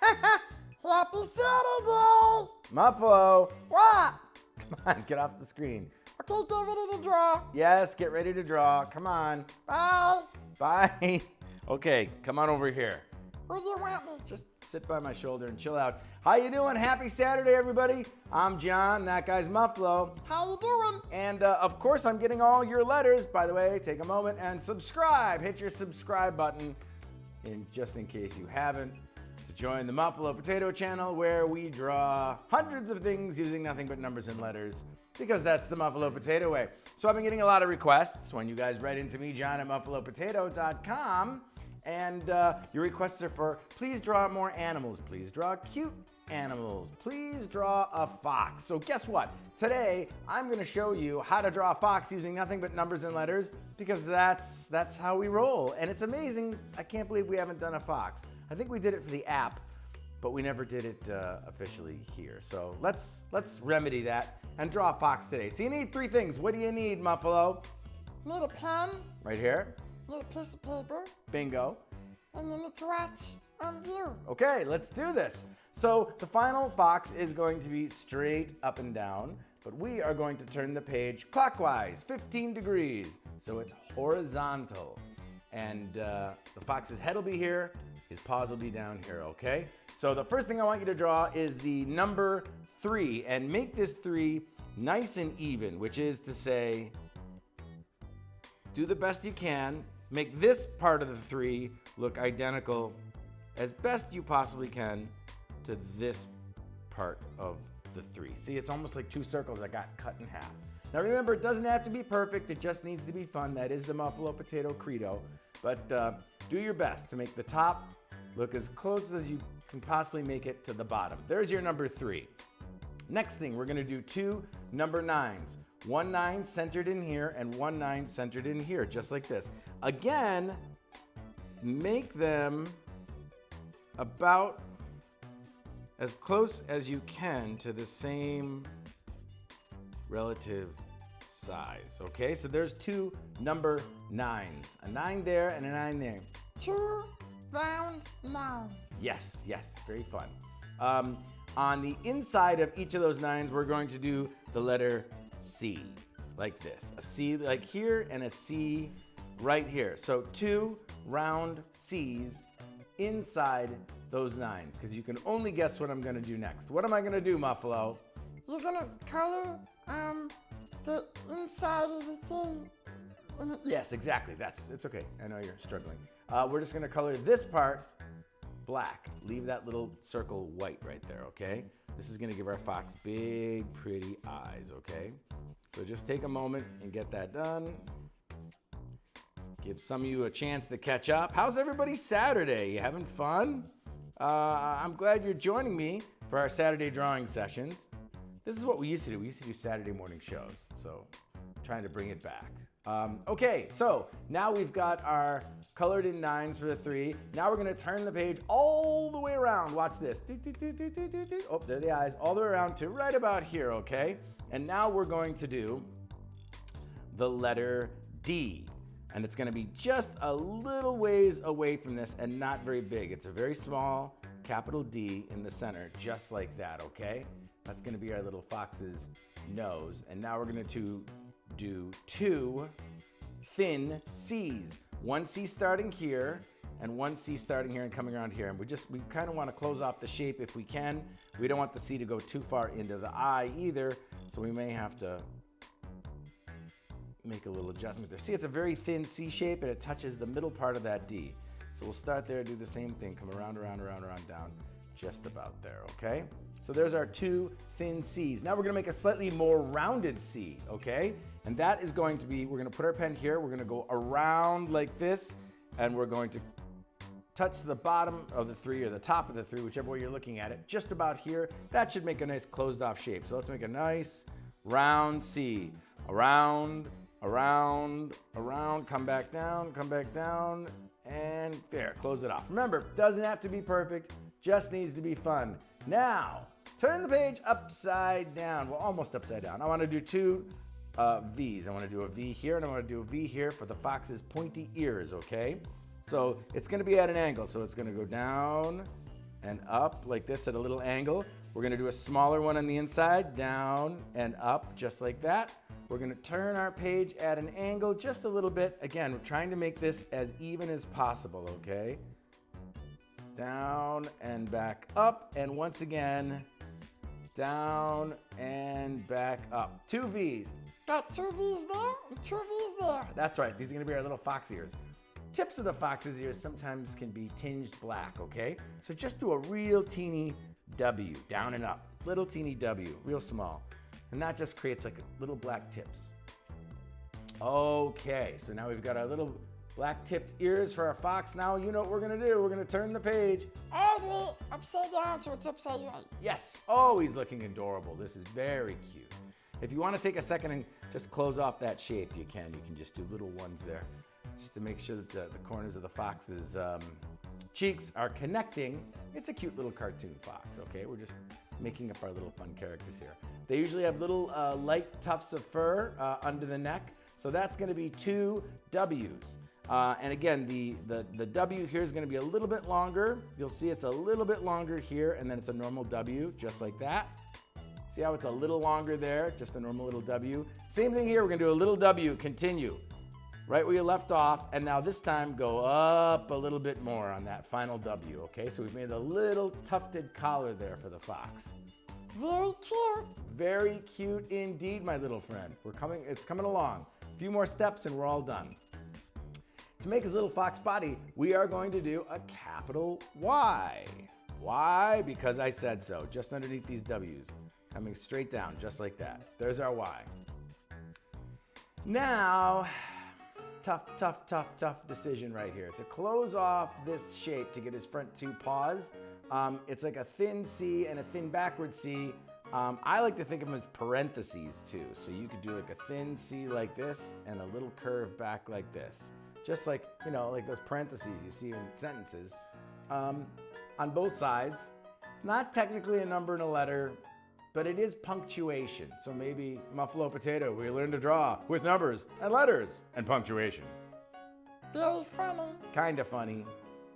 Happy Saturday! Muffalo, What? come on, get off the screen. Okay, get ready to draw. Yes, get ready to draw. Come on. Bye. Bye. Okay, come on over here. Where do you want me? Just sit by my shoulder and chill out. How you doing? Happy Saturday, everybody. I'm John. That guy's Muffalo. How you doing? And of course, I'm getting all your letters. By the way, take a moment and subscribe. Hit your subscribe button, just in case you haven't, to join the Muffalo Potato channel, where we draw hundreds of things using nothing but numbers and letters, because that's the Muffalo Potato way. So I've been getting a lot of requests when you guys write into me, john@muffalopotato.com. And your requests are for, please draw more animals. Please draw cute animals. Please draw a fox. So guess what? Today, I'm going to show you how to draw a fox using nothing but numbers and letters, because that's how we roll. And it's amazing. I can't believe we haven't done a fox. I think we did it for the app, but we never did it officially here. So let's remedy that and draw a fox today. So you need three things. What do you need, Muffalo? Need a pen, Right here. need a piece of paper, Bingo. and you need to watch on view. Okay, let's do this. So the final fox is going to be straight up and down, but we are going to turn the page clockwise, 15 degrees. So it's horizontal. And the fox's head will be here, his paws will be down here, okay? So the first thing I want you to draw is the number 3, and make this 3 nice and even, which is to say, do the best you can. Make this part of the 3 look identical as best you possibly can to this part of the 3. See, it's almost like two circles that got cut in half. Now remember, it doesn't have to be perfect, it just needs to be fun. That is the Muffalo Potato credo. But do your best to make the top look as close as you can possibly make it to the bottom. There's your number 3. Next thing, we're gonna do 2 number 9s. 1 9 centered in here and 1 9 centered in here, just like this. Again, make them about as close as you can to the same relative size, okay? So there's 2 number 9s. A 9 there and a 9 there. 2 round lines. Yes, very fun. On the inside of each of those 9s, we're going to do the letter C, like this. A C like here and a C right here. So 2 round C's inside those 9s, because you can only guess what I'm gonna do next. What am I gonna do, Muffalo? You're gonna color the inside of the thing. Yes, exactly. It's okay. I know you're struggling. We're just gonna color this part black. Leave that little circle white right there, okay? This is gonna give our fox big, pretty eyes, okay? So just take a moment and get that done. Give some of you a chance to catch up. How's everybody's Saturday? You having fun? I'm glad you're joining me for our Saturday drawing sessions. This is what we used to do. We used to do Saturday morning shows, so I'm trying to bring it back. Okay, so now we've got our colored in 9s for the 3. Now we're gonna turn the page all the way around. Watch this. Oh, there are the eyes, all the way around to right about here, okay? And now we're going to do the letter D. And it's gonna be just a little ways away from this and not very big. It's a very small capital D in the center, just like that, okay? That's gonna be our little fox's nose. And now we're gonna do 2 thin C's. 1 C starting here and 1 C starting here and coming around here. And we kind of want to close off the shape if we can. We don't want the C to go too far into the eye either, so we may have to make a little adjustment there. See, it's a very thin C shape and it touches the middle part of that D. So we'll start there, do the same thing, come around, down, just about there, okay? So there's our 2 thin C's. Now we're gonna make a slightly more rounded C, okay? And that is going to be, we're gonna put our pen here, we're gonna go around like this, and we're going to touch the bottom of the 3 or the top of the 3, whichever way you're looking at it, just about here. That should make a nice closed off shape. So let's make a nice round C. Around, come back down, and there, close it off. Remember, doesn't have to be perfect, just needs to be fun. Now, turn the page upside down. Well, almost upside down. I want to do 2 V's. I want to do a V here and I want to do a V here for the fox's pointy ears, okay? So it's going to be at an angle. So it's going to go down and up like this at a little angle. We're gonna do a smaller one on the inside, down and up, just like that. We're gonna turn our page at an angle just a little bit. Again, we're trying to make this as even as possible, okay? Down and back up, and once again, down and back up. 2 V's. Got 2 V's there and 2 V's there. That's right, these are gonna be our little fox ears. Tips of the fox's ears sometimes can be tinged black, okay? So just do a real teeny W, down and up. Little teeny W, real small. And that just creates like little black tips. Okay, so now we've got our little black tipped ears for our fox. Now you know what we're gonna do. We're gonna turn the page. All the way upside down so it's upside right. Yes, always looking adorable. This is very cute. If you wanna take a second and just close off that shape, you can. You can just do little ones there, just to make sure that the corners of the fox's cheeks are connecting. It's a cute little cartoon fox, okay? We're just making up our little fun characters here. They usually have little light tufts of fur under the neck, so that's gonna be 2 W's. And again, the W here is gonna be a little bit longer. You'll see it's a little bit longer here, and then it's a normal W, just like that. See how it's a little longer there, just a normal little W. Same thing here, we're gonna do a little W, continue. Right where you left off, and now this time go up a little bit more on that final W, okay? So we've made a little tufted collar there for the fox. Very cute. Very cute indeed, my little friend. It's coming along. A few more steps and we're all done. To make his little fox body, we are going to do a capital Y. Why? Because I said so, just underneath these W's. Coming straight down, just like that. There's our Y. Now, tough decision right here. To close off this shape to get his front 2 paws, it's like a thin C and a thin backward C. I like to think of them as parentheses too. So you could do like a thin C like this and a little curve back like this. Just like, you know, like those parentheses you see in sentences. On both sides. It's not technically a number and a letter, but it is punctuation. So maybe Muffalo Potato, we learn to draw with numbers and letters and punctuation. Very funny. Kind of funny.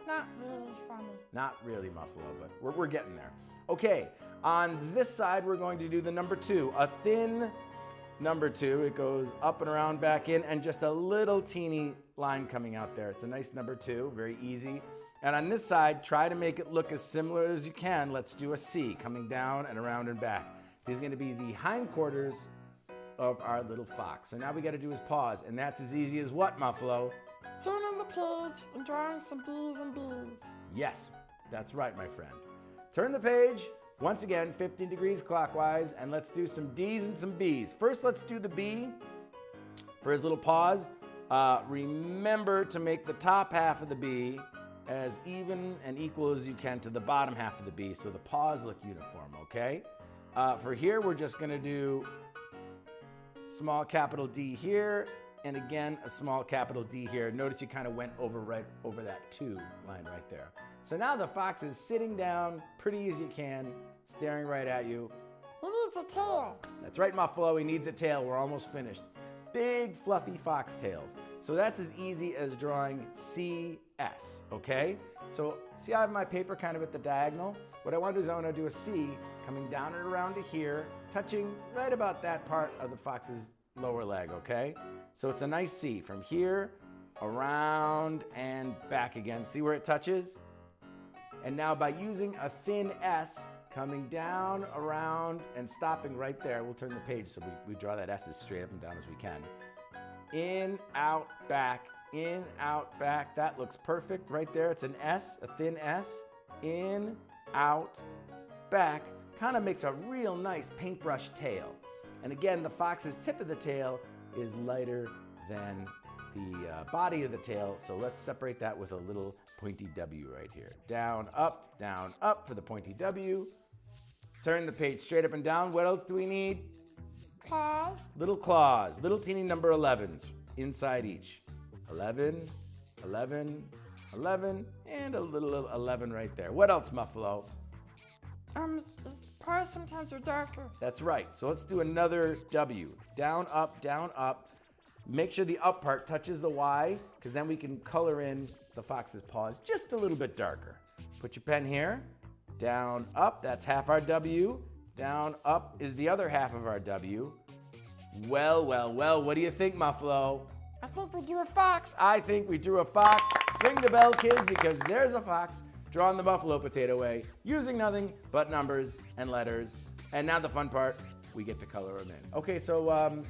Not really funny. Not really Muffalo, but we're getting there. Okay, on this side, we're going to do the number 2, a thin number 2. It goes up and around, back in, and just a little teeny line coming out there. It's a nice number 2, very easy. And on this side, try to make it look as similar as you can. Let's do a C, coming down and around and back. These are gonna be the hindquarters of our little fox. So now we gotta do his paws, and that's as easy as what, Muffalo? Turning the page and drawing some D's and B's. Yes, that's right, my friend. Turn the page, once again, 15 degrees clockwise, and let's do some D's and some B's. First, let's do the B for his little paws. Remember to make the top half of the B as even and equal as you can to the bottom half of the B so the paws look uniform, okay? For here, we're just gonna do small capital D here, and again, a small capital D here. Notice you kind of went right over that 2 line right there. So now the fox is sitting down, pretty as you can, staring right at you. He needs a tail. That's right, Muffalo, he needs a tail. We're almost finished. Big, fluffy fox tails. So that's as easy as drawing CS, okay? So see how I have my paper kind of at the diagonal? What I want to do is I want to do a C coming down and around to here, touching right about that part of the fox's lower leg, okay? So it's a nice C from here, around, and back again. See where it touches? And now by using a thin S, coming down, around, and stopping right there, we'll turn the page so we draw that S as straight up and down as we can. In, out, back, in, out, back. That looks perfect right there. It's an S, a thin S. In, out, back. Kind of makes a real nice paintbrush tail. And again, the fox's tip of the tail is lighter than the body of the tail. So let's separate that with a little pointy W right here. Down, up for the pointy W. Turn the page straight up and down. What else do we need? Paws. Little claws, little teeny number 11s inside each. 11, 11, 11, and a little 11 right there. What else, Muffalo? His paws sometimes are darker. That's right. So let's do another W. Down, up, down, up. Make sure the up part touches the Y, because then we can color in the fox's paws just a little bit darker. Put your pen here, down, up, that's half our W. Down, up is the other half of our W. Well, well, well, what do you think, Muffalo? I think we drew a fox. I think we drew a fox. Ring the bell, kids, because there's a fox drawn the Muffalo Potato way, using nothing but numbers and letters. And now the fun part, we get to color him in. Okay, so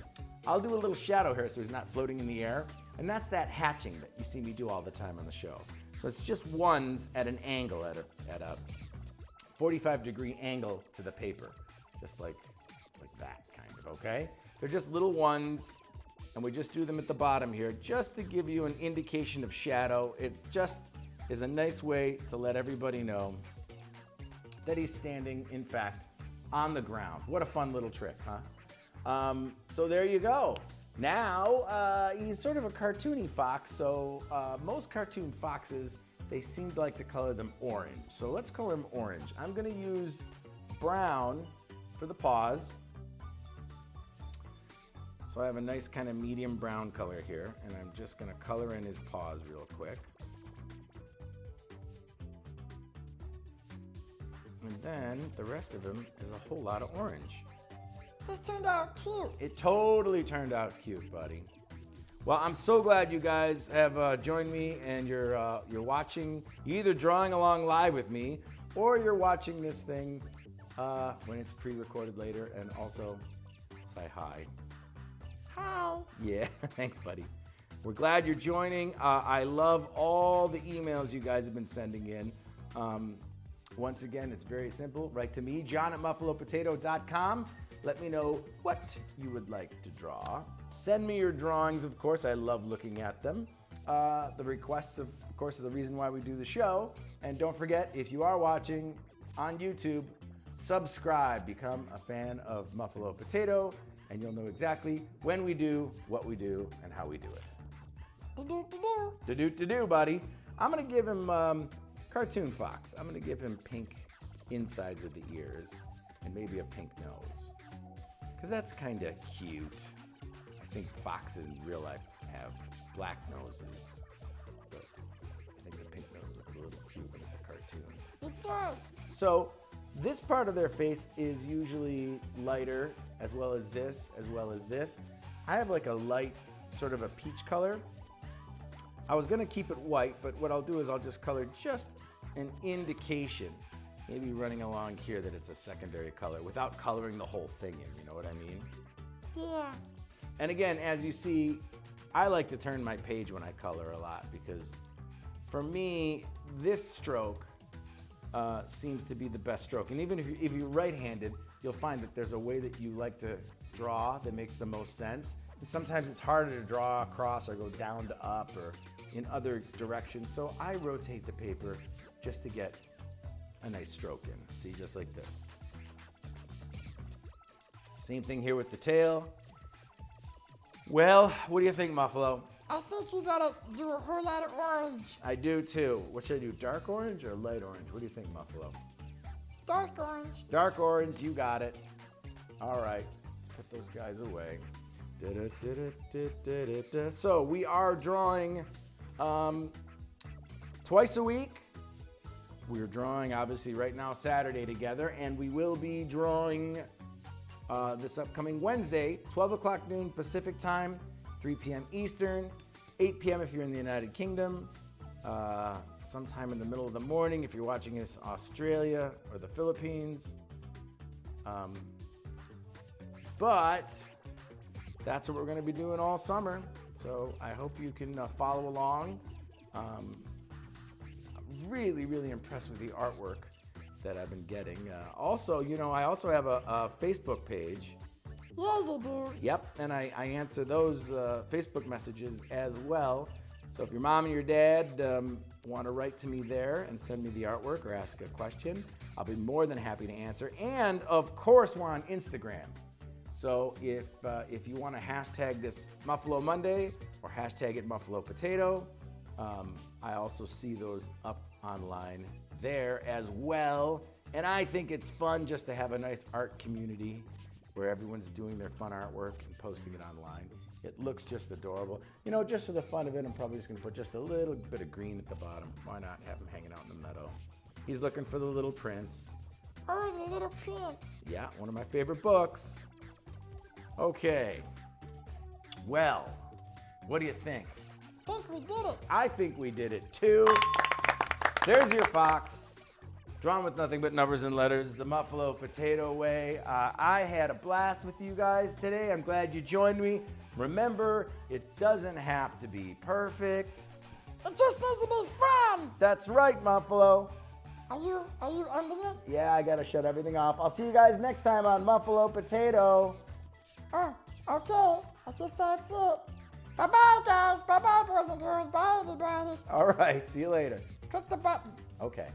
I'll do a little shadow here so he's not floating in the air. And that's that hatching that you see me do all the time on the show. So it's just ones at an angle, at a 45-degree angle to the paper, just like that, kind of, okay? They're just little ones, and we just do them at the bottom here, just to give you an indication of shadow. It just is a nice way to let everybody know that he's standing, in fact, on the ground. What a fun little trick, huh? So there you go. Now, he's sort of a cartoony fox, so most cartoon foxes, they seem to like to color them orange. So let's color him orange. I'm gonna use brown for the paws. So I have a nice kind of medium brown color here, and I'm just gonna color in his paws real quick. And then the rest of him is a whole lot of orange. This turned out cute. It totally turned out cute, buddy. Well, I'm so glad you guys have joined me, and you're watching, you're either drawing along live with me, or you're watching this thing when it's pre-recorded later, and also say hi. Hi. Yeah, thanks, buddy. We're glad you're joining. I love all the emails you guys have been sending in. Once again, it's very simple. Write to me, john@muffalopotato.com. Let me know what you would like to draw. Send me your drawings, of course. I love looking at them. The requests, of course, are the reason why we do the show. And don't forget, if you are watching on YouTube, subscribe. Become a fan of Muffalo Potato, and you'll know exactly when we do, what we do, and how we do it. To do, buddy. I'm gonna give him cartoon fox. I'm gonna give him pink insides of the ears and maybe a pink nose, because that's kind of cute. I think foxes in real life have black noses, but I think the pink nose looks a little cute when it's a cartoon. It does. So this part of their face is usually lighter, as well as this, as well as this. I have like a light, sort of a peach color. I was gonna keep it white, but what I'll do is I'll just color just an indication, maybe running along here, that it's a secondary color without coloring the whole thing in, you know what I mean? Yeah. And again, as you see, I like to turn my page when I color a lot, because for me, this stroke seems to be the best stroke. And even if you're right-handed, you'll find that there's a way that you like to draw that makes the most sense. And sometimes it's harder to draw across or go down to up or in other directions. So I rotate the paper just to get a nice stroke in. See, just like this. Same thing here with the tail. Well, what do you think, Muffalo? I think you gotta do a whole lot of orange. I do too. What should I do, dark orange or light orange? What do you think, Muffalo? Dark orange. Dark orange, you got it. All right, let's put those guys away. So we are drawing twice a week. We're drawing, obviously, right now, Saturday together, and we will be drawing this upcoming Wednesday, 12 o'clock noon Pacific time, 3 p.m. Eastern, 8 p.m. if you're in the United Kingdom, sometime in the middle of the morning if you're watching this in Australia or the Philippines. But that's what we're going to be doing all summer. So I hope you can follow along. I'm really, really impressed with the artwork that I've been getting. Also, you know, I also have a Facebook page. Yeah, you do. Yep, and I answer those Facebook messages as well. So if your mom and your dad want to write to me there and send me the artwork or ask a question, I'll be more than happy to answer. And of course, we're on Instagram. So if you want to hashtag this Muffalo Monday or hashtag it Muffalo Potato, I also see those up online there as well. And I think it's fun just to have a nice art community where everyone's doing their fun artwork and posting it online. It looks just adorable. You know, just for the fun of it, I'm probably just gonna put just a little bit of green at the bottom. Why not have them hanging out in the meadow? He's looking for the Little Prince. Oh, the Little Prince. Yeah, one of my favorite books. Okay. Well, what do you think? I think we did it. I think we did it too. There's your fox, drawn with nothing but numbers and letters, the Muffalo Potato way. I had a blast with you guys today. I'm glad you joined me. Remember, it doesn't have to be perfect. It just needs to be fun. That's right, Muffalo. Are you ending it? Yeah, I gotta shut everything off. I'll see you guys next time on Muffalo Potato. Oh, okay. I guess that's it. Bye-bye, guys. Bye-bye, boys and girls. Bye, everybody. All right, see you later. Click the button. Okay.